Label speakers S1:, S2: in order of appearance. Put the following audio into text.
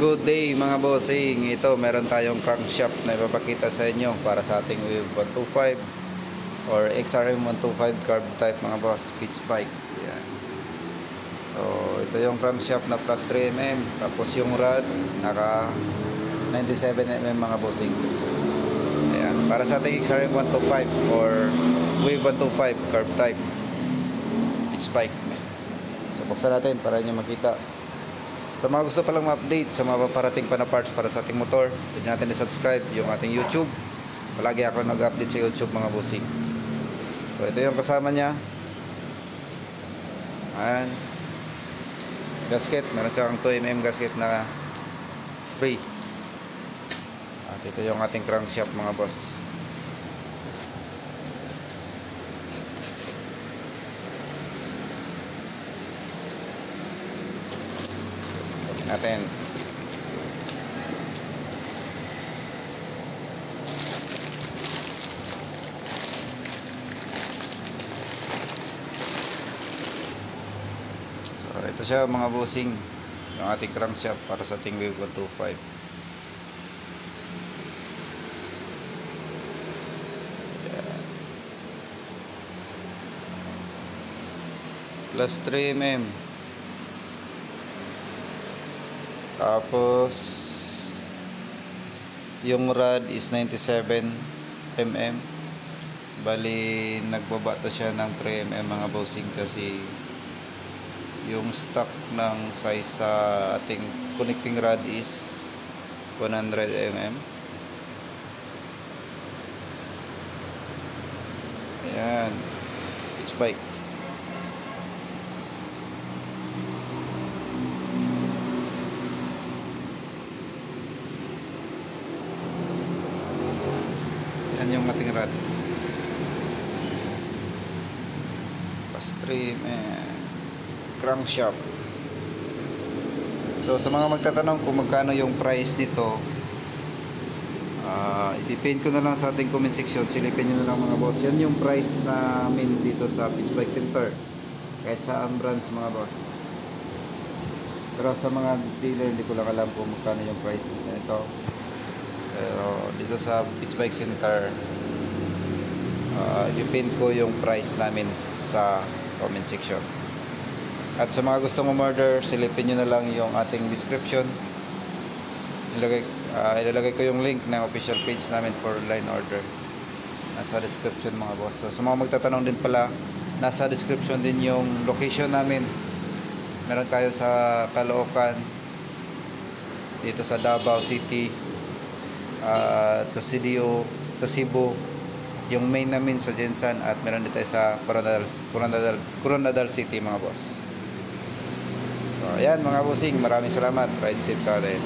S1: Good day mga bossing. Ito meron tayong crankshaft na ipapakita sa inyo para sa ating Wave 125 or XRM 125 carb type mga boss, pitch bike. Yan. So ito yung crankshaft na plus 3mm, tapos yung rod naka 97mm mga bossing. Ayan, para sa ating XRM 125 or Wave 125 carb type pitch bike. So buksan natin para inyo makita. Sa mga gusto palang ma-update sa mga paparating pa na parts para sa ating motor, pwede natin i-subscribe yung ating YouTube. Palagi ako nag-update sa YouTube mga bossing. So ito yung kasama niya. Ayan. Gasket, meron siyang 2mm gasket na free. At ito yung ating crankshaft mga boss. Natin. So ito siya mga bossing, yung ating crankshaft para sa ating Wave 125. Yeah. Plus 3mm. Tapos yung rod is 97mm. Bali nagbaba to siya ng 3mm mga bossing kasi yung stock ng size sa ating connecting rod is 100mm. Ayan, pitch bike. Yan yung ating rod plus 3mm crankshaft. So sa mga magtatanong kung magkano yung price nito, ipipin ko na lang sa ating comment section. Silipin nyo na lang mga boss. Yan yung price namin dito sa Pitch Bike Center, kahit sa branch mga boss. Pero sa mga dealer hindi ko lang alam kung magkano yung price nito. Pero dito sa Pitch Bike Center, ipin ko yung price namin sa comment section. At sa mga gustong umorder, silipin nyo na lang yung ating description. Ilalagay ko yung link ng official page namin for online order. Nasa description mga boss. So sa mga magtatanong din pala, nasa description din yung location namin. Meron tayo sa Caloocan, dito sa Davao City, at sa CDO, sa Cebu, yung main namin sa Jensan, at meron din tayo sa Coronadal City mga boss. So ayan mga bossing, maraming salamat. Ride safe sa atin.